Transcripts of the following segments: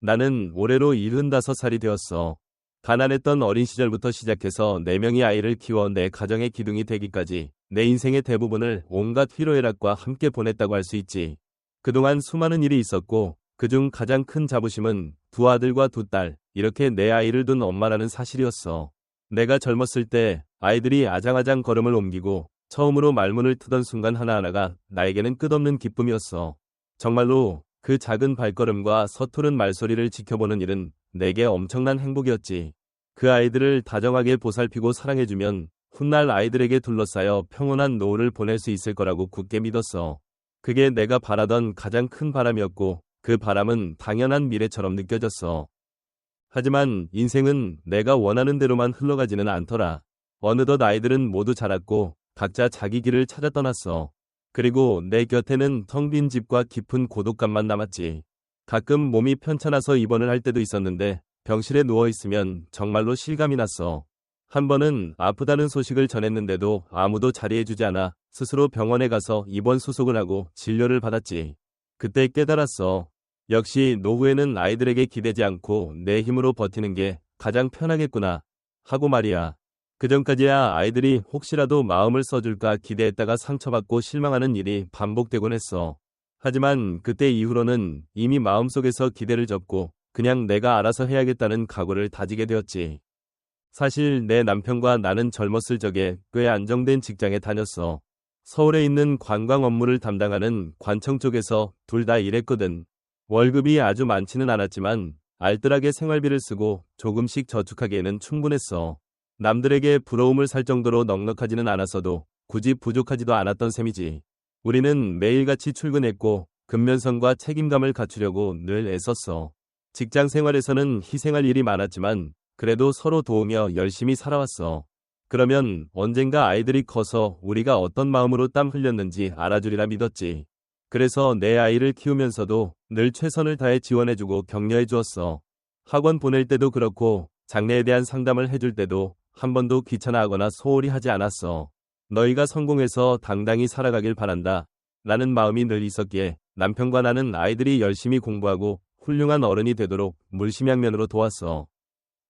나는 올해로 75살이 되었어. 가난했던 어린 시절부터 시작해서 4명의 아이를 키워 내 가정의 기둥이 되기까지 내 인생의 대부분을 온갖 희로애락과 함께 보냈다고 할 수 있지. 그동안 수많은 일이 있었고 그중 가장 큰 자부심은 2아들과 2딸, 이렇게 4아이를 둔 엄마라는 사실이었어. 내가 젊었을 때 아이들이 아장아장 걸음을 옮기고 처음으로 말문을 트던 순간 하나하나가 나에게는 끝없는 기쁨이었어. 정말로 그 작은 발걸음과 서투른 말소리를 지켜보는 일은 내게 엄청난 행복이었지. 그 아이들을 다정하게 보살피고 사랑해주면 훗날 아이들에게 둘러싸여 평온한 노후를 보낼 수 있을 거라고 굳게 믿었어. 그게 내가 바라던 가장 큰 바람이었고 그 바람은 당연한 미래처럼 느껴졌어. 하지만 인생은 내가 원하는 대로만 흘러가지는 않더라. 어느덧 아이들은 모두 자랐고 각자 자기 길을 찾아 떠났어. 그리고 내 곁에는 텅 빈 집과 깊은 고독감만 남았지. 가끔 몸이 편찮아서 입원을 할 때도 있었는데 병실에 누워있으면 정말로 실감이 났어. 한 번은 아프다는 소식을 전했는데도 아무도 자리해주지 않아 스스로 병원에 가서 입원 수속을 하고 진료를 받았지. 그때 깨달았어. 역시 노후에는 아이들에게 기대지 않고 내 힘으로 버티는 게 가장 편하겠구나 하고 말이야. 그전까지야 아이들이 혹시라도 마음을 써줄까 기대했다가 상처받고 실망하는 일이 반복되곤 했어. 하지만 그때 이후로는 이미 마음속에서 기대를 접고 그냥 내가 알아서 해야겠다는 각오를 다지게 되었지. 사실 내 남편과 나는 젊었을 적에 꽤 안정된 직장에 다녔어. 서울에 있는 관광 업무를 담당하는 관청 쪽에서 둘 다 일했거든. 월급이 아주 많지는 않았지만 알뜰하게 생활비를 쓰고 조금씩 저축하기에는 충분했어. 남들에게 부러움을 살 정도로 넉넉하지는 않았어도 굳이 부족하지도 않았던 셈이지. 우리는 매일같이 출근했고 근면성과 책임감을 갖추려고 늘 애썼어. 직장 생활에서는 희생할 일이 많았지만 그래도 서로 도우며 열심히 살아왔어. 그러면 언젠가 아이들이 커서 우리가 어떤 마음으로 땀 흘렸는지 알아주리라 믿었지. 그래서 내 아이를 키우면서도 늘 최선을 다해 지원해주고 격려해 주었어. 학원 보낼 때도 그렇고 장래에 대한 상담을 해줄 때도 한 번도 귀찮아하거나 소홀히 하지 않았어. 너희가 성공해서 당당히 살아가길 바란다. 라는 마음이 늘 있었기에 남편과 나는 아이들이 열심히 공부하고 훌륭한 어른이 되도록 물심양면으로 도왔어.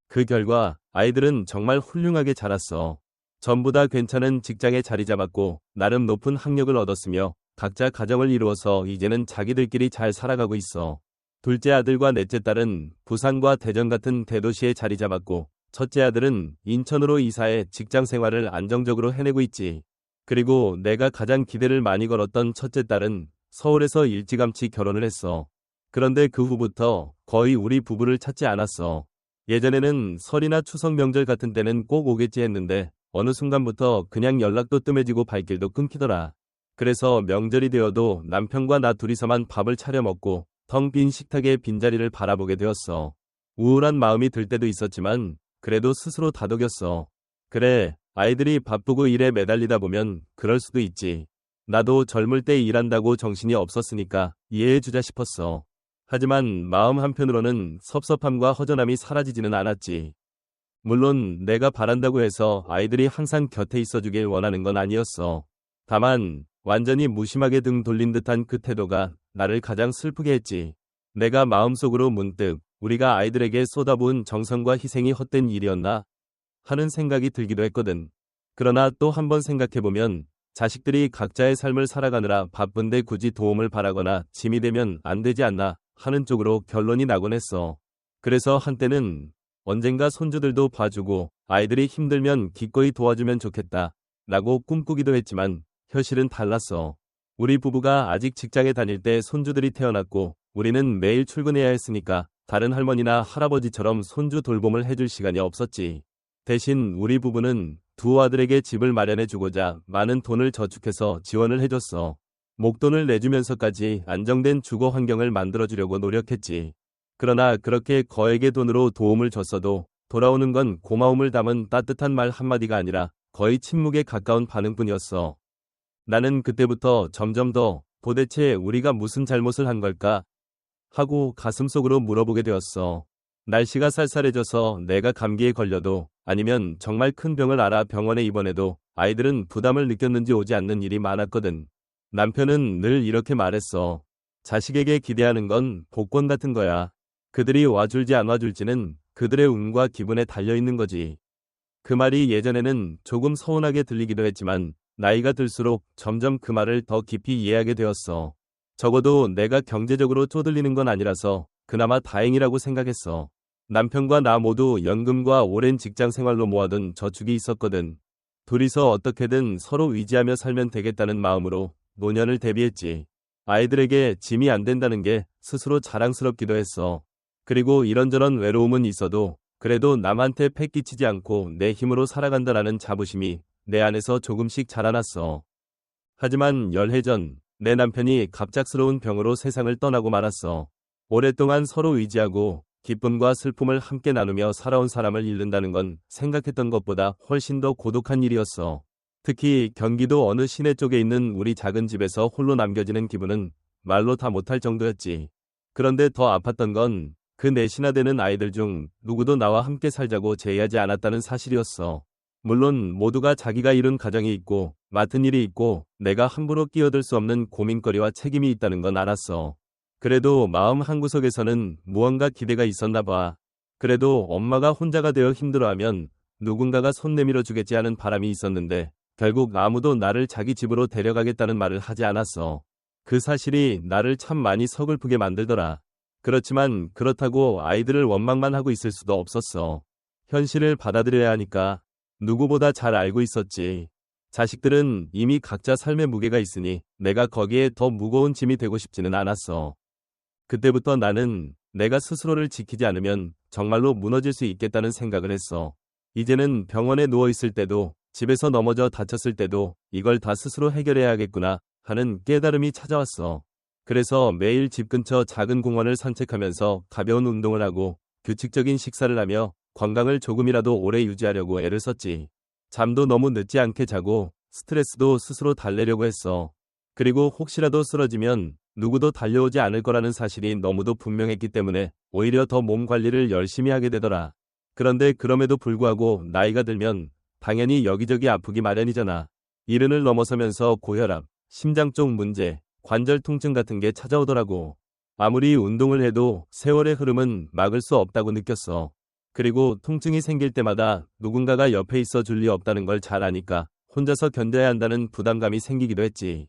그 결과 아이들은 정말 훌륭하게 자랐어. 전부 다 괜찮은 직장에 자리 잡았고 나름 높은 학력을 얻었으며 각자 가정을 이루어서 이제는 자기들끼리 잘 살아가고 있어. 둘째 아들과 넷째 딸은 부산과 대전 같은 대도시에 자리 잡았고 첫째 아들은 인천으로 이사해 직장 생활을 안정적으로 해내고 있지. 그리고 내가 가장 기대를 많이 걸었던 첫째 딸은 서울에서 일찌감치 결혼을 했어. 그런데 그 후부터 거의 우리 부부를 찾지 않았어. 예전에는 설이나 추석 명절 같은 때는 꼭 오겠지 했는데 어느 순간부터 그냥 연락도 뜸해지고 발길도 끊기더라. 그래서 명절이 되어도 남편과 나 둘이서만 밥을 차려 먹고 텅 빈 식탁의 빈자리를 바라보게 되었어. 우울한 마음이 들 때도 있었지만 그래도 스스로 다독였어. 그래, 아이들이 바쁘고 일에 매달리다 보면 그럴 수도 있지. 나도 젊을 때 일한다고 정신이 없었으니까 이해해주자 싶었어. 하지만 마음 한편으로는 섭섭함과 허전함이 사라지지는 않았지. 물론 내가 바란다고 해서 아이들이 항상 곁에 있어주길 원하는 건 아니었어. 다만 완전히 무심하게 등 돌린 듯한 그 태도가 나를 가장 슬프게 했지. 내가 마음속으로 문득 우리가 아이들에게 쏟아부은 정성과 희생이 헛된 일이었나 하는 생각이 들기도 했거든. 그러나 또 한 번 생각해보면 자식들이 각자의 삶을 살아가느라 바쁜데 굳이 도움을 바라거나 짐이 되면 안 되지 않나 하는 쪽으로 결론이 나곤 했어. 그래서 한때는 언젠가 손주들도 봐주고 아이들이 힘들면 기꺼이 도와주면 좋겠다 라고 꿈꾸기도 했지만 현실은 달랐어. 우리 부부가 아직 직장에 다닐 때 손주들이 태어났고 우리는 매일 출근해야 했으니까 다른 할머니나 할아버지처럼 손주 돌봄을 해줄 시간이 없었지. 대신 우리 부부는 2아들에게 집을 마련해주고자 많은 돈을 저축해서 지원을 해줬어. 목돈을 내주면서까지 안정된 주거 환경을 만들어주려고 노력했지. 그러나 그렇게 거액의 돈으로 도움을 줬어도 돌아오는 건 고마움을 담은 따뜻한 말 한마디가 아니라 거의 침묵에 가까운 반응뿐이었어. 나는 그때부터 점점 더 도대체 우리가 무슨 잘못을 한 걸까 하고 가슴속으로 물어보게 되었어. 날씨가 쌀쌀해져서 내가 감기에 걸려도 아니면 정말 큰 병을 앓아 병원에 입원해도 아이들은 부담을 느꼈는지 오지 않는 일이 많았거든. 남편은 늘 이렇게 말했어. 자식에게 기대하는 건 복권 같은 거야. 그들이 와줄지 안 와줄지는 그들의 운과 기분에 달려있는 거지. 그 말이 예전에는 조금 서운하게 들리기도 했지만 나이가 들수록 점점 그 말을 더 깊이 이해하게 되었어. 적어도 내가 경제적으로 쪼들리는 건 아니라서 그나마 다행이라고 생각했어. 남편과 나 모두 연금과 오랜 직장 생활로 모아둔 저축이 있었거든. 둘이서 어떻게든 서로 위지하며 살면 되겠다는 마음으로 노년을 대비했지. 아이들에게 짐이 안 된다는 게 스스로 자랑스럽기도 했어. 그리고 이런저런 외로움은 있어도 그래도 남한테 패 끼치지 않고 내 힘으로 살아간다라는 자부심이 내 안에서 조금씩 자라났어. 하지만 열해 전 내 남편이 갑작스러운 병으로 세상을 떠나고 말았어. 오랫동안 서로 의지하고 기쁨과 슬픔을 함께 나누며 살아온 사람을 잃는다는 건 생각했던 것보다 훨씬 더 고독한 일이었어. 특히 경기도 어느 시내 쪽에 있는 우리 작은 집에서 홀로 남겨지는 기분은 말로 다 못할 정도였지. 그런데 더 아팠던 건 그 넷이나 되는 아이들 중 누구도 나와 함께 살자고 제의하지 않았다는 사실이었어. 물론 모두가 자기가 이룬 가정이 있고 맡은 일이 있고 내가 함부로 끼어들 수 없는 고민거리와 책임이 있다는 건 알았어. 그래도 마음 한구석에서는 무언가 기대가 있었나 봐. 그래도 엄마가 혼자가 되어 힘들어하면 누군가가 손 내밀어 주겠지 하는 바람이 있었는데 결국 아무도 나를 자기 집으로 데려가겠다는 말을 하지 않았어. 그 사실이 나를 참 많이 서글프게 만들더라. 그렇지만 그렇다고 아이들을 원망만 하고 있을 수도 없었어. 현실을 받아들여야 하니까. 누구보다 잘 알고 있었지. 자식들은 이미 각자 삶의 무게가 있으니 내가 거기에 더 무거운 짐이 되고 싶지는 않았어. 그때부터 나는 내가 스스로를 지키지 않으면 정말로 무너질 수 있겠다는 생각을 했어. 이제는 병원에 누워있을 때도 집에서 넘어져 다쳤을 때도 이걸 다 스스로 해결해야겠구나 하는 깨달음이 찾아왔어. 그래서 매일 집 근처 작은 공원을 산책하면서 가벼운 운동을 하고 규칙적인 식사를 하며 건강을 조금이라도 오래 유지하려고 애를 썼지. 잠도 너무 늦지 않게 자고 스트레스도 스스로 달래려고 했어. 그리고 혹시라도 쓰러지면 누구도 달려오지 않을 거라는 사실이 너무도 분명했기 때문에 오히려 더 몸 관리를 열심히 하게 되더라. 그런데 그럼에도 불구하고 나이가 들면 당연히 여기저기 아프기 마련이잖아. 이른을 넘어서면서 고혈압, 심장 쪽 문제, 관절 통증 같은 게 찾아오더라고. 아무리 운동을 해도 세월의 흐름은 막을 수 없다고 느꼈어. 그리고 통증이 생길 때마다 누군가가 옆에 있어 줄 리 없다는 걸 잘 아니까 혼자서 견뎌야 한다는 부담감이 생기기도 했지.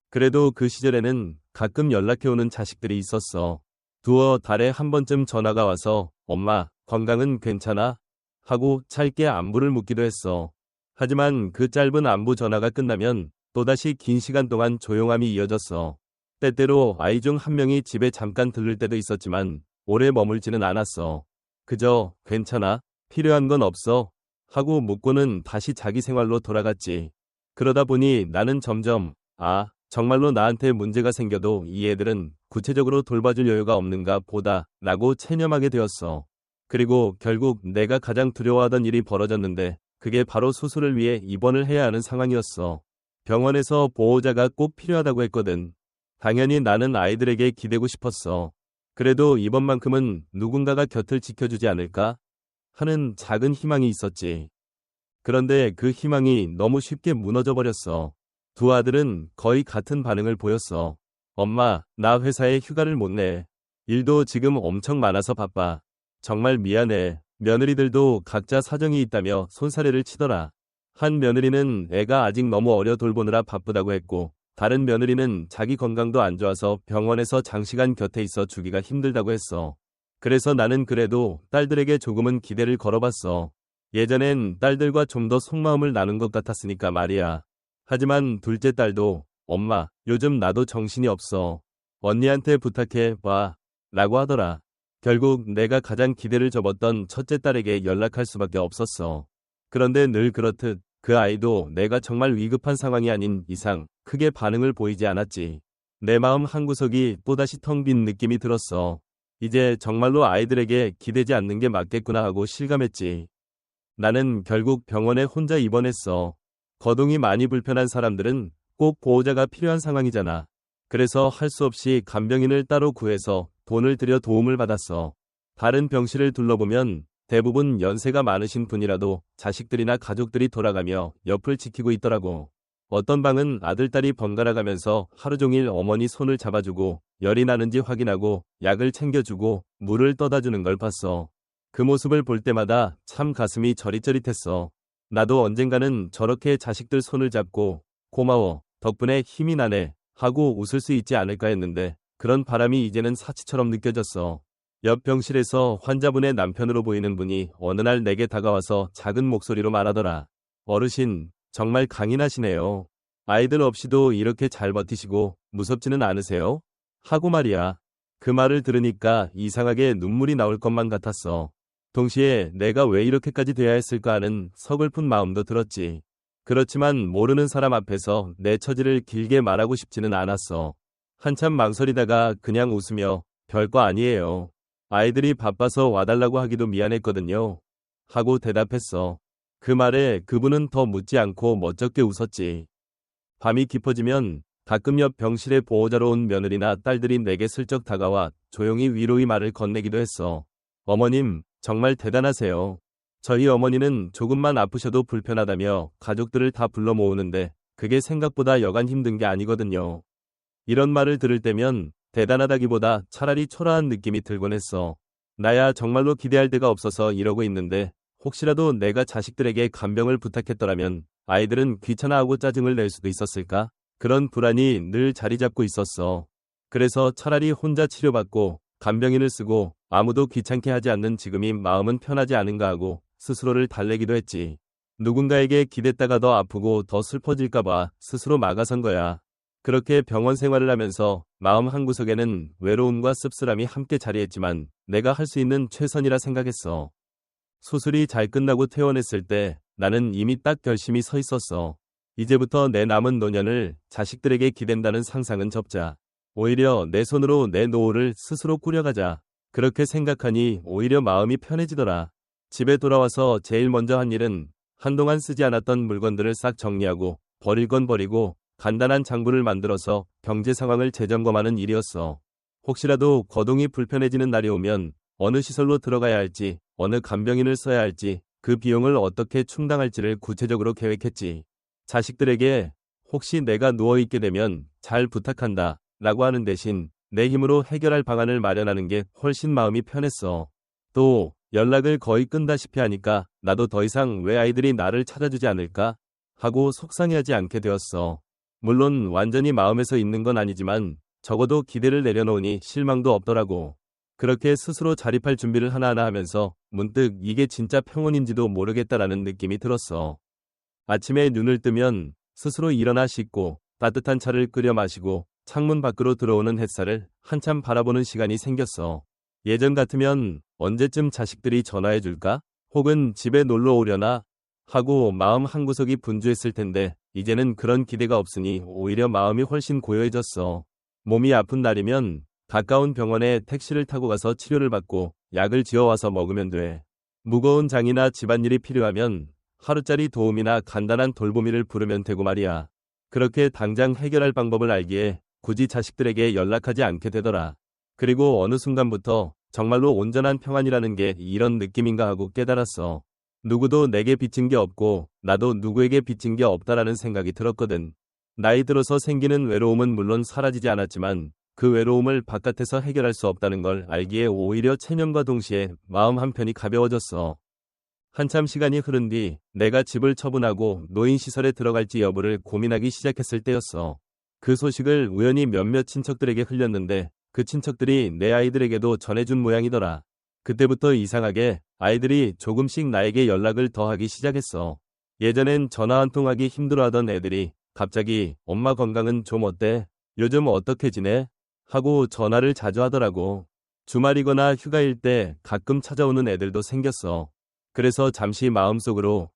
그래도 그 시절에는 가끔 연락해오는 자식들이 있었어. 두어 달에 한 번쯤 전화가 와서 엄마, 건강은 괜찮아? 하고 짧게 안부를 묻기도 했어. 하지만 그 짧은 안부 전화가 끝나면 또다시 긴 시간 동안 조용함이 이어졌어. 때때로 아이 중 한 명이 집에 잠깐 들를 때도 있었지만 오래 머물지는 않았어. 그저 괜찮아? 필요한 건 없어? 하고 묻고는 다시 자기 생활로 돌아갔지. 그러다 보니 나는 점점 정말로 나한테 문제가 생겨도 이 애들은 구체적으로 돌봐줄 여유가 없는가 보다 라고 체념하게 되었어. 그리고 결국 내가 가장 두려워하던 일이 벌어졌는데 그게 바로 수술을 위해 입원을 해야 하는 상황이었어. 병원에서 보호자가 꼭 필요하다고 했거든. 당연히 나는 아이들에게 기대고 싶었어. 그래도 이번만큼은 누군가가 곁을 지켜주지 않을까? 하는 작은 희망이 있었지. 그런데 그 희망이 너무 쉽게 무너져 버렸어. 두 아들은 거의 같은 반응을 보였어. 엄마, 나 회사에 휴가를 못 내. 일도 지금 엄청 많아서 바빠. 정말 미안해. 며느리들도 각자 사정이 있다며 손사래를 치더라. 한 며느리는 애가 아직 너무 어려 돌보느라 바쁘다고 했고, 다른 며느리는 자기 건강도 안 좋아서 병원에서 장시간 곁에 있어 주기가 힘들다고 했어. 그래서 나는 그래도 딸들에게 조금은 기대를 걸어봤어. 예전엔 딸들과 좀 더 속마음을 나눈 것 같았으니까 말이야. 하지만 둘째 딸도 엄마, 요즘 나도 정신이 없어. 언니한테 부탁해 봐. 라고 하더라. 결국 내가 가장 기대를 접었던 첫째 딸에게 연락할 수밖에 없었어. 그런데 늘 그렇듯 그 아이도 내가 정말 위급한 상황이 아닌 이상 크게 반응을 보이지 않았지. 내 마음 한구석이 또다시 텅 빈 느낌이 들었어. 이제 정말로 아이들에게 기대지 않는 게 맞겠구나 하고 실감했지. 나는 결국 병원에 혼자 입원했어. 거동이 많이 불편한 사람들은 꼭 보호자가 필요한 상황이잖아. 그래서 할 수 없이 간병인을 따로 구해서 돈을 들여 도움을 받았어. 다른 병실을 둘러보면 대부분 연세가 많으신 분이라도 자식들이나 가족들이 돌아가며 옆을 지키고 있더라고. 어떤 방은 아들딸이 번갈아 가면서 하루 종일 어머니 손을 잡아주고 열이 나는지 확인하고 약을 챙겨주고 물을 떠다 주는 걸 봤어. 그 모습을 볼 때마다 참 가슴이 저릿저릿했어. 나도 언젠가는 저렇게 자식들 손을 잡고 고마워, 덕분에 힘이 나네 하고 웃을 수 있지 않을까 했는데 그런 바람이 이제는 사치처럼 느껴졌어. 옆 병실에서 환자분의 남편으로 보이는 분이 어느 날 내게 다가와서 작은 목소리로 말하더라. 어르신, 정말 강인하시네요. 아이들 없이도 이렇게 잘 버티시고 무섭지는 않으세요? 하고 말이야. 그 말을 들으니까 이상하게 눈물이 나올 것만 같았어. 동시에 내가 왜 이렇게까지 돼야 했을까 하는 서글픈 마음도 들었지. 그렇지만 모르는 사람 앞에서 내 처지를 길게 말하고 싶지는 않았어. 한참 망설이다가 그냥 웃으며 별거 아니에요. 아이들이 바빠서 와달라고 하기도 미안했거든요. 하고 대답했어. 그 말에 그분은 더 묻지 않고 멋쩍게 웃었지. 밤이 깊어지면 가끔 옆 병실에 보호자로 온 며느리나 딸들이 내게 슬쩍 다가와 조용히 위로의 말을 건네기도 했어. 어머님, 정말 대단하세요. 저희 어머니는 조금만 아프셔도 불편하다며 가족들을 다 불러 모으는데 그게 생각보다 여간 힘든 게 아니거든요. 이런 말을 들을 때면 대단하다기보다 차라리 초라한 느낌이 들곤 했어. 나야 정말로 기대할 데가 없어서 이러고 있는데 혹시라도 내가 자식들에게 간병을 부탁했더라면 아이들은 귀찮아하고 짜증을 낼 수도 있었을까? 그런 불안이 늘 자리 잡고 있었어. 그래서 차라리 혼자 치료받고 간병인을 쓰고 아무도 귀찮게 하지 않는 지금이 마음은 편하지 않은가 하고 스스로를 달래기도 했지. 누군가에게 기댔다가 더 아프고 더 슬퍼질까봐 스스로 막아선 거야. 그렇게 병원 생활을 하면서 마음 한구석에는 외로움과 씁쓸함이 함께 자리했지만 내가 할 수 있는 최선이라 생각했어. 수술이 잘 끝나고 퇴원했을 때 나는 이미 딱 결심이 서 있었어. 이제부터 내 남은 노년을 자식들에게 기댄다는 상상은 접자. 오히려 내 손으로 내 노후를 스스로 꾸려가자. 그렇게 생각하니 오히려 마음이 편해지더라. 집에 돌아와서 제일 먼저 한 일은 한동안 쓰지 않았던 물건들을 싹 정리하고 버릴 건 버리고 간단한 장부를 만들어서 경제 상황을 재점검하는 일이었어. 혹시라도 거동이 불편해지는 날이 오면 어느 시설로 들어가야 할지, 어느 간병인을 써야 할지, 그 비용을 어떻게 충당할지를 구체적으로 계획했지. 자식들에게 혹시 내가 누워있게 되면 잘 부탁한다 라고 하는 대신 내 힘으로 해결할 방안을 마련하는 게 훨씬 마음이 편했어. 또 연락을 거의 끈다시피 하니까 나도 더 이상 왜 아이들이 나를 찾아주지 않을까 하고 속상해하지 않게 되었어. 물론 완전히 마음에서 있는 건 아니지만 적어도 기대를 내려놓으니 실망도 없더라고. 그렇게 스스로 자립할 준비를 하나하나 하면서 문득 이게 진짜 평온인지도 모르겠다라는 느낌이 들었어. 아침에 눈을 뜨면 스스로 일어나 씻고 따뜻한 차를 끓여 마시고 창문 밖으로 들어오는 햇살을 한참 바라보는 시간이 생겼어. 예전 같으면 언제쯤 자식들이 전화해 줄까? 혹은 집에 놀러 오려나? 하고 마음 한구석이 분주했을 텐데 이제는 그런 기대가 없으니 오히려 마음이 훨씬 고요해졌어. 몸이 아픈 날이면 가까운 병원에 택시를 타고 가서 치료를 받고 약을 지어와서 먹으면 돼. 무거운 장이나 집안일이 필요하면 하루짜리 도움이나 간단한 돌보미를 부르면 되고 말이야. 그렇게 당장 해결할 방법을 알기에 굳이 자식들에게 연락하지 않게 되더라. 그리고 어느 순간부터 정말로 온전한 평안이라는 게 이런 느낌인가 하고 깨달았어. 누구도 내게 빚진 게 없고 나도 누구에게 빚진 게 없다라는 생각이 들었거든. 나이 들어서 생기는 외로움은 물론 사라지지 않았지만 그 외로움을 바깥에서 해결할 수 없다는 걸 알기에 오히려 체념과 동시에 마음 한편이 가벼워졌어. 한참 시간이 흐른 뒤 내가 집을 처분하고 노인시설에 들어갈지 여부를 고민하기 시작했을 때였어. 그 소식을 우연히 몇몇 친척들에게 흘렸는데 그 친척들이 내 아이들에게도 전해준 모양이더라. 그때부터 이상하게 아이들이 조금씩 나에게 연락을 더 하기 시작했어. 예전엔 전화 한 통하기 힘들어하던 애들이 갑자기 엄마 건강은 좀 어때? 요즘 어떻게 지내? 하고 전화를 자주 하더라고. 주말이거나 휴가일 때 가끔 찾아오는 애들도 생겼어. 그래서 잠시 마음속으로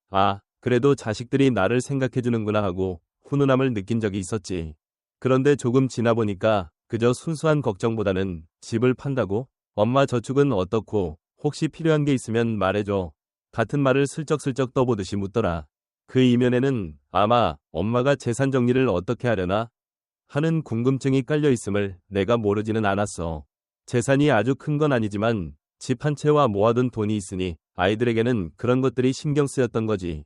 그래도 자식들이 나를 생각해주는구나 하고 훈훈함을 느낀 적이 있었지. 그런데 조금 지나 보니까 그저 순수한 걱정보다는 집을 판다고? 엄마 저축은 어떻고? 혹시 필요한 게 있으면 말해줘. 같은 말을 슬쩍슬쩍 떠보듯이 묻더라. 그 이면에는 아마 엄마가 재산 정리를 어떻게 하려나? 하는 궁금증이 깔려 있음을 내가 모르지는 않았어. 재산이 아주 큰 건 아니지만 집 한 채와 모아둔 돈이 있으니 아이들에게는 그런 것들이 신경 쓰였던 거지.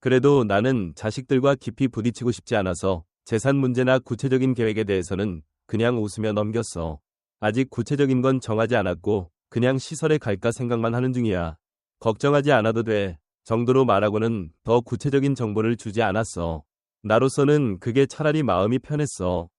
그래도 나는 자식들과 깊이 부딪히고 싶지 않아서 재산 문제나 구체적인 계획에 대해서는 그냥 웃으며 넘겼어. 아직 구체적인 건 정하지 않았고 그냥 시설에 갈까 생각만 하는 중이야. 걱정하지 않아도 돼 정도로 말하고는 더 구체적인 정보를 주지 않았어. 나로서는 그게 차라리 마음이 편했어.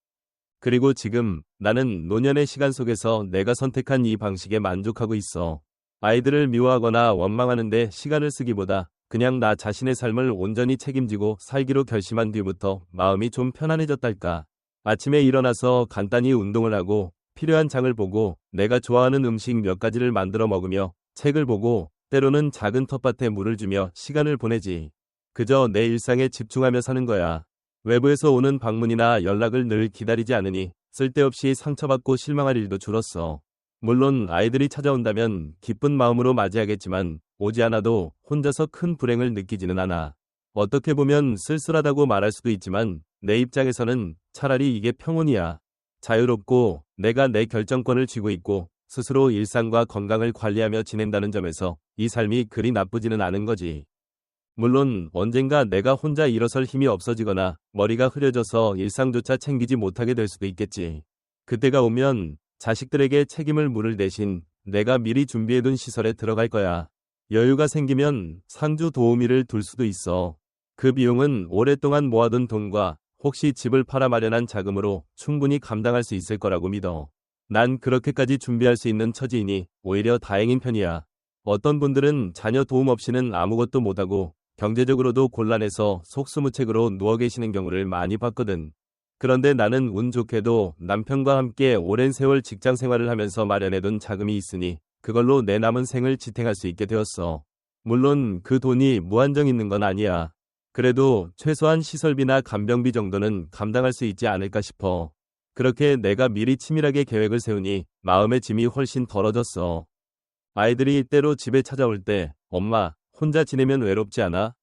그리고 지금 나는 노년의 시간 속에서 내가 선택한 이 방식에 만족하고 있어. 아이들을 미워하거나 원망하는데 시간을 쓰기보다 그냥 나 자신의 삶을 온전히 책임지고 살기로 결심한 뒤부터 마음이 좀 편안해졌달까. 아침에 일어나서 간단히 운동을 하고 필요한 장을 보고 내가 좋아하는 음식 몇 가지를 만들어 먹으며 책을 보고 때로는 작은 텃밭에 물을 주며 시간을 보내지. 그저 내 일상에 집중하며 사는 거야. 외부에서 오는 방문이나 연락을 늘 기다리지 않으니 쓸데없이 상처받고 실망할 일도 줄었어. 물론 아이들이 찾아온다면 기쁜 마음으로 맞이하겠지만 오지 않아도 혼자서 큰 불행을 느끼지는 않아. 어떻게 보면 쓸쓸하다고 말할 수도 있지만 내 입장에서는 차라리 이게 평온이야. 자유롭고 내가 내 결정권을 쥐고 있고 스스로 일상과 건강을 관리하며 지낸다는 점에서 이 삶이 그리 나쁘지는 않은 거지. 물론 언젠가 내가 혼자 일어설 힘이 없어지거나 머리가 흐려져서 일상조차 챙기지 못하게 될 수도 있겠지. 그때가 오면 자식들에게 책임을 물을 대신 내가 미리 준비해둔 시설에 들어갈 거야. 여유가 생기면 상주 도우미를 둘 수도 있어. 그 비용은 오랫동안 모아둔 돈과 혹시 집을 팔아 마련한 자금으로 충분히 감당할 수 있을 거라고 믿어. 난 그렇게까지 준비할 수 있는 처지이니 오히려 다행인 편이야. 어떤 분들은 자녀 도움 없이는 아무것도 못하고 경제적으로도 곤란해서 속수무책으로 누워 계시는 경우를 많이 봤거든. 그런데 나는 운 좋게도 남편과 함께 오랜 세월 직장 생활을 하면서 마련해둔 자금이 있으니 그걸로 내 남은 생을 지탱할 수 있게 되었어. 물론 그 돈이 무한정 있는 건 아니야. 그래도 최소한 시설비나 간병비 정도는 감당할 수 있지 않을까 싶어. 그렇게 내가 미리 치밀하게 계획을 세우니 마음의 짐이 훨씬 덜어졌어. 아이들이 때로 집에 찾아올 때 엄마, 혼자 지내면 외롭지 않아?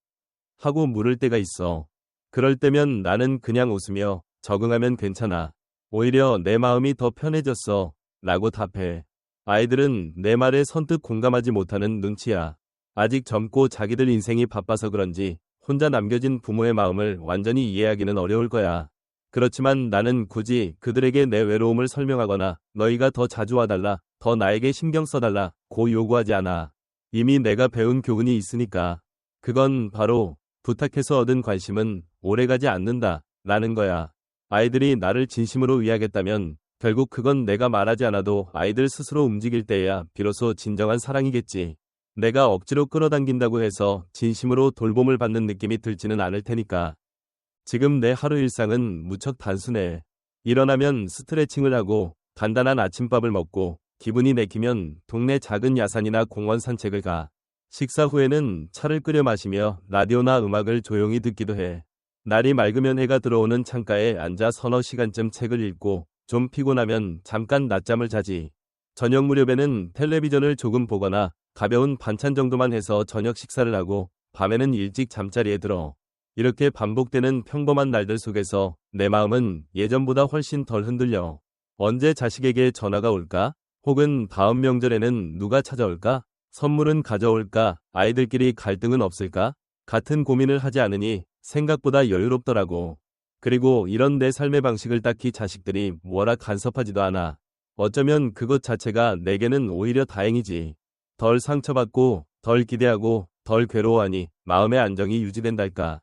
하고 물을 때가 있어. 그럴 때면 나는 그냥 웃으며 적응하면 괜찮아. 오히려 내 마음이 더 편해졌어. 라고 답해. 아이들은 내 말에 선뜻 공감하지 못하는 눈치야. 아직 젊고 자기들 인생이 바빠서 그런지 혼자 남겨진 부모의 마음을 완전히 이해하기는 어려울 거야. 그렇지만 나는 굳이 그들에게 내 외로움을 설명하거나 너희가 더 자주 와달라, 더 나에게 신경 써달라 고 요구하지 않아. 이미 내가 배운 교훈이 있으니까. 그건 바로 부탁해서 얻은 관심은 오래가지 않는다 라는 거야. 아이들이 나를 진심으로 위하겠다면 결국 그건 내가 말하지 않아도 아이들 스스로 움직일 때야 비로소 진정한 사랑이겠지. 내가 억지로 끌어당긴다고 해서 진심으로 돌봄을 받는 느낌이 들지는 않을 테니까. 지금 내 하루 일상은 무척 단순해. 일어나면 스트레칭을 하고 간단한 아침밥을 먹고 기분이 내키면 동네 작은 야산이나 공원 산책을 가. 식사 후에는 차를 끓여 마시며 라디오나 음악을 조용히 듣기도 해. 날이 맑으면 해가 들어오는 창가에 앉아 서너 시간쯤 책을 읽고 좀 피곤하면 잠깐 낮잠을 자지. 저녁 무렵에는 텔레비전을 조금 보거나 가벼운 반찬 정도만 해서 저녁 식사를 하고 밤에는 일찍 잠자리에 들어. 이렇게 반복되는 평범한 날들 속에서 내 마음은 예전보다 훨씬 덜 흔들려. 언제 자식에게 전화가 올까? 혹은 다음 명절에는 누가 찾아올까? 선물은 가져올까? 아이들끼리 갈등은 없을까? 같은 고민을 하지 않으니 생각보다 여유롭더라고. 그리고 이런 내 삶의 방식을 딱히 자식들이 뭐라 간섭하지도 않아. 어쩌면 그것 자체가 내게는 오히려 다행이지. 덜 상처받고, 덜 기대하고, 덜 괴로워하니 마음의 안정이 유지된달까.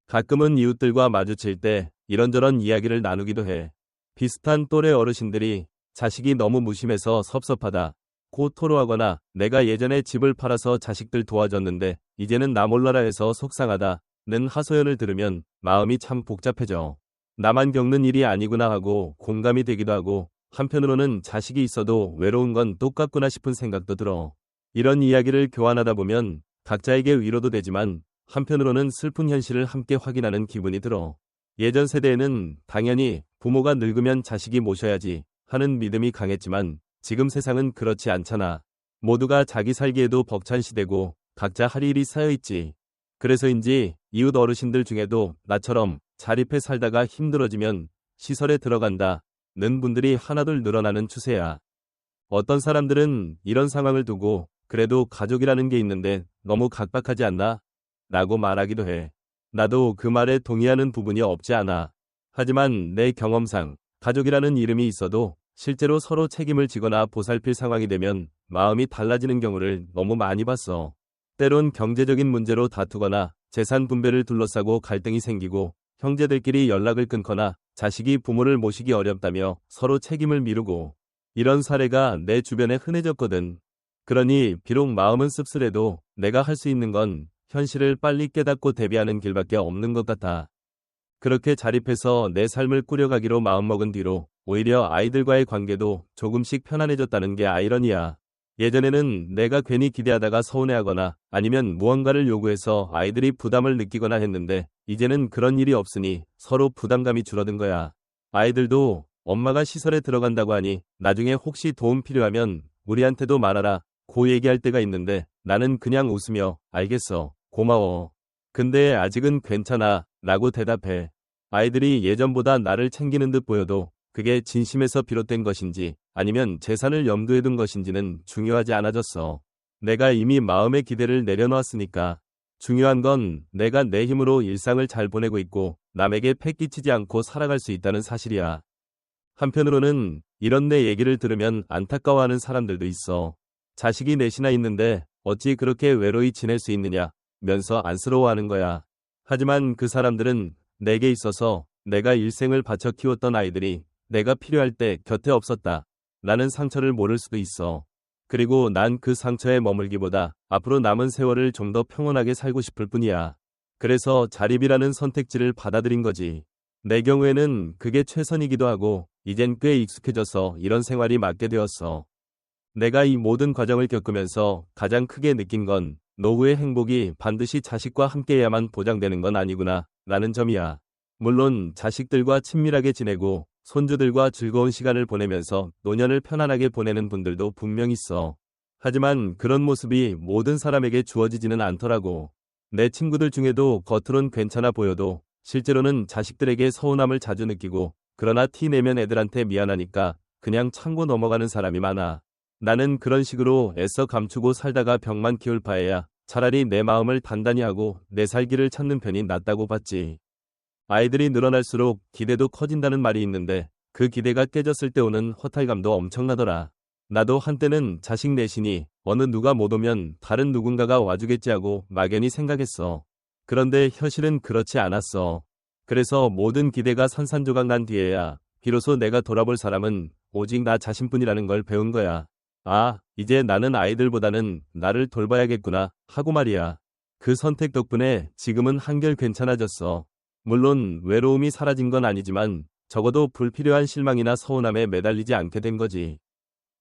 가끔은 이웃들과 마주칠 때 이런저런 이야기를 나누기도 해. 비슷한 또래 어르신들이 자식이 너무 무심해서 섭섭하다 고 토로하거나 내가 예전에 집을 팔아서 자식들 도와줬는데 이제는 나 몰라라 해서 속상하다 는 하소연을 들으면 마음이 참 복잡해져. 나만 겪는 일이 아니구나 하고 공감이 되기도 하고 한편으로는 자식이 있어도 외로운 건 똑같구나 싶은 생각도 들어. 이런 이야기를 교환하다 보면 각자에게 위로도 되지만 한편으로는 슬픈 현실을 함께 확인하는 기분이 들어. 예전 세대에는 당연히 부모가 늙으면 자식이 모셔야지 하는 믿음이 강했지만 지금 세상은 그렇지 않잖아. 모두가 자기 살기에도 벅찬 시대고 각자 할 일이 쌓여있지. 그래서인지 이웃 어르신들 중에도 나처럼 자립해 살다가 힘들어지면 시설에 들어간다 는 분들이 하나둘 늘어나는 추세야. 어떤 사람들은 이런 상황을 두고 그래도 가족이라는 게 있는데 너무 각박하지 않나? 라고 말하기도 해. 나도 그 말에 동의하는 부분이 없지 않아. 하지만 내 경험상 가족이라는 이름이 있어도 실제로 서로 책임을 지거나 보살필 상황이 되면 마음이 달라지는 경우를 너무 많이 봤어. 때론 경제적인 문제로 다투거나 재산 분배를 둘러싸고 갈등이 생기고 형제들끼리 연락을 끊거나 자식이 부모를 모시기 어렵다며 서로 책임을 미루고 이런 사례가 내 주변에 흔해졌거든. 그러니 비록 마음은 씁쓸해도 내가 할 수 있는 건 현실을 빨리 깨닫고 대비하는 길밖에 없는 것 같아. 그렇게 자립해서 내 삶을 꾸려가기로 마음먹은 뒤로 오히려 아이들과의 관계도 조금씩 편안해졌다는 게 아이러니야. 예전에는 내가 괜히 기대하다가 서운해하거나 아니면 무언가를 요구해서 아이들이 부담을 느끼거나 했는데 이제는 그런 일이 없으니 서로 부담감이 줄어든 거야. 아이들도 엄마가 시설에 들어간다고 하니 나중에 혹시 도움 필요하면 우리한테도 말하라 고 얘기할 때가 있는데 나는 그냥 웃으며 알겠어, 고마워. 근데 아직은 괜찮아 라고 대답해. 아이들이 예전보다 나를 챙기는 듯 보여도 그게 진심에서 비롯된 것인지 아니면 재산을 염두에 둔 것인지는 중요하지 않아졌어. 내가 이미 마음의 기대를 내려놓았으니까. 중요한 건 내가 내 힘으로 일상을 잘 보내고 있고 남에게 패끼치지 않고 살아갈 수 있다는 사실이야. 한편으로는 이런 내 얘기를 들으면 안타까워하는 사람들도 있어. 자식이 넷이나 있는데 어찌 그렇게 외로이 지낼 수 있느냐 면서 안쓰러워하는 거야. 하지만 그 사람들은 내게 있어서 내가 일생을 바쳐 키웠던 아이들이 내가 필요할 때 곁에 없었다 라는 상처를 모를 수도 있어. 그리고 난 그 상처에 머물기보다 앞으로 남은 세월을 좀 더 평온하게 살고 싶을 뿐이야. 그래서 자립이라는 선택지를 받아들인 거지. 내 경우에는 그게 최선이기도 하고 이젠 꽤 익숙해져서 이런 생활이 맞게 되었어. 내가 이 모든 과정을 겪으면서 가장 크게 느낀 건 노후의 행복이 반드시 자식과 함께해야만 보장되는 건 아니구나 라는 점이야. 물론 자식들과 친밀하게 지내고 손주들과 즐거운 시간을 보내면서 노년을 편안하게 보내는 분들도 분명 있어. 하지만 그런 모습이 모든 사람에게 주어지지는 않더라고. 내 친구들 중에도 겉으론 괜찮아 보여도 실제로는 자식들에게 서운함을 자주 느끼고 그러나 티 내면 애들한테 미안하니까 그냥 참고 넘어가는 사람이 많아. 나는 그런 식으로 애써 감추고 살다가 벽만 키울 바에야 차라리 내 마음을 단단히 하고 내 살기를 찾는 편이 낫다고 봤지. 아이들이 늘어날수록 기대도 커진다는 말이 있는데 그 기대가 깨졌을 때 오는 허탈감도 엄청나더라. 나도 한때는 자식 넷이니 어느 누가 못 오면 다른 누군가가 와주겠지 하고 막연히 생각했어. 그런데 현실은 그렇지 않았어. 그래서 모든 기대가 산산조각 난 뒤에야 비로소 내가 돌아볼 사람은 오직 나 자신뿐이라는 걸 배운 거야. 아, 이제 나는 아이들보다는 나를 돌봐야겠구나 하고 말이야. 그 선택 덕분에 지금은 한결 괜찮아졌어. 물론 외로움이 사라진 건 아니지만 적어도 불필요한 실망이나 서운함에 매달리지 않게 된 거지.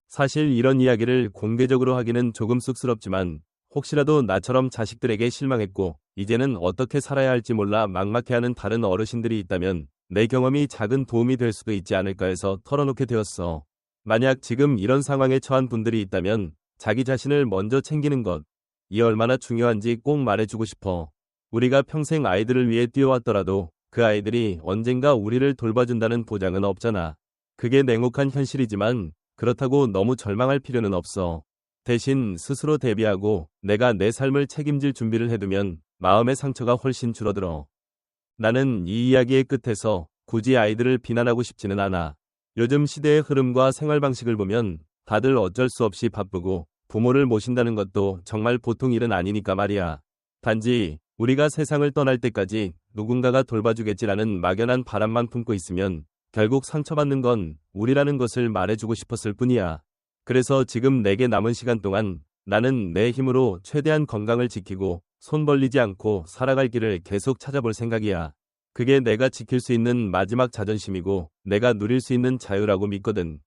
사실 이런 이야기를 공개적으로 하기는 조금 쑥스럽지만 혹시라도 나처럼 자식들에게 실망했고 이제는 어떻게 살아야 할지 몰라 막막해하는 다른 어르신들이 있다면 내 경험이 작은 도움이 될 수도 있지 않을까 해서 털어놓게 되었어. 만약 지금 이런 상황에 처한 분들이 있다면 자기 자신을 먼저 챙기는 것, 이 얼마나 중요한지 꼭 말해주고 싶어. 우리가 평생 아이들을 위해 뛰어왔더라도 그 아이들이 언젠가 우리를 돌봐준다는 보장은 없잖아. 그게 냉혹한 현실이지만 그렇다고 너무 절망할 필요는 없어. 대신 스스로 대비하고 내가 내 삶을 책임질 준비를 해두면 마음의 상처가 훨씬 줄어들어. 나는 이 이야기의 끝에서 굳이 아이들을 비난하고 싶지는 않아. 요즘 시대의 흐름과 생활 방식을 보면 다들 어쩔 수 없이 바쁘고 부모를 모신다는 것도 정말 보통 일은 아니니까 말이야. 단지 우리가 세상을 떠날 때까지 누군가가 돌봐주겠지라는 막연한 바람만 품고 있으면 결국 상처받는 건 우리라는 것을 말해주고 싶었을 뿐이야. 그래서 지금 내게 남은 시간 동안 나는 내 힘으로 최대한 건강을 지키고 손 벌리지 않고 살아갈 길을 계속 찾아볼 생각이야. 그게 내가 지킬 수 있는 마지막 자존심이고 내가 누릴 수 있는 자유라고 믿거든.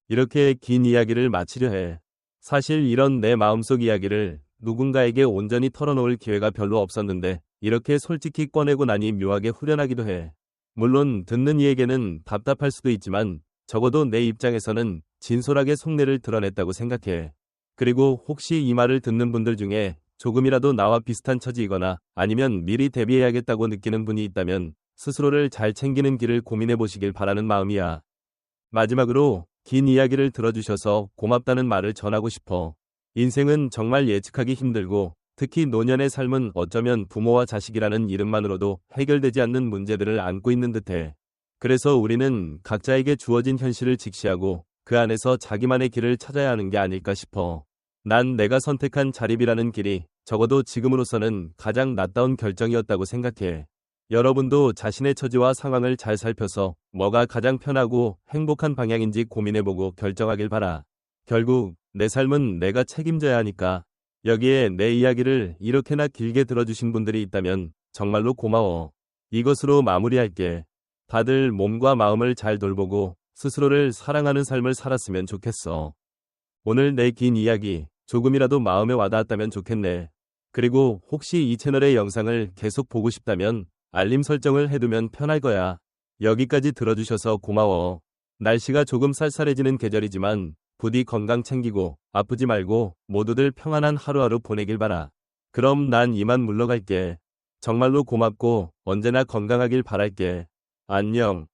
이렇게 긴 이야기를 마치려 해. 사실 이런 내 마음속 이야기를 누군가에게 온전히 털어놓을 기회가 별로 없었는데 이렇게 솔직히 꺼내고 나니 묘하게 후련하기도 해. 물론 듣는 이에게는 답답할 수도 있지만 적어도 내 입장에서는 진솔하게 속내를 드러냈다고 생각해. 그리고 혹시 이 말을 듣는 분들 중에 조금이라도 나와 비슷한 처지이거나 아니면 미리 대비해야겠다고 느끼는 분이 있다면 스스로를 잘 챙기는 길을 고민해 보시길 바라는 마음이야. 마지막으로 긴 이야기를 들어주셔서 고맙다는 말을 전하고 싶어. 인생은 정말 예측하기 힘들고 특히 노년의 삶은 어쩌면 부모와 자식이라는 이름만으로도 해결되지 않는 문제들을 안고 있는 듯해. 그래서 우리는 각자에게 주어진 현실을 직시하고 그 안에서 자기만의 길을 찾아야 하는 게 아닐까 싶어. 난 내가 선택한 자립이라는 길이 적어도 지금으로서는 가장 낫다운 결정이었다고 생각해. 여러분도 자신의 처지와 상황을 잘 살펴서 뭐가 가장 편하고 행복한 방향인지 고민해보고 결정하길 바라. 결국 내 삶은 내가 책임져야 하니까. 여기에 내 이야기를 이렇게나 길게 들어주신 분들이 있다면 정말로 고마워. 이것으로 마무리할게. 다들 몸과 마음을 잘 돌보고 스스로를 사랑하는 삶을 살았으면 좋겠어. 오늘 내 긴 이야기 조금이라도 마음에 와닿았다면 좋겠네. 그리고 혹시 이 채널의 영상을 계속 보고 싶다면 알림 설정을 해두면 편할 거야. 여기까지 들어주셔서 고마워. 날씨가 조금 쌀쌀해지는 계절이지만 부디 건강 챙기고 아프지 말고 모두들 평안한 하루하루 보내길 바라. 그럼 난 이만 물러갈게. 정말로 고맙고 언제나 건강하길 바랄게. 안녕.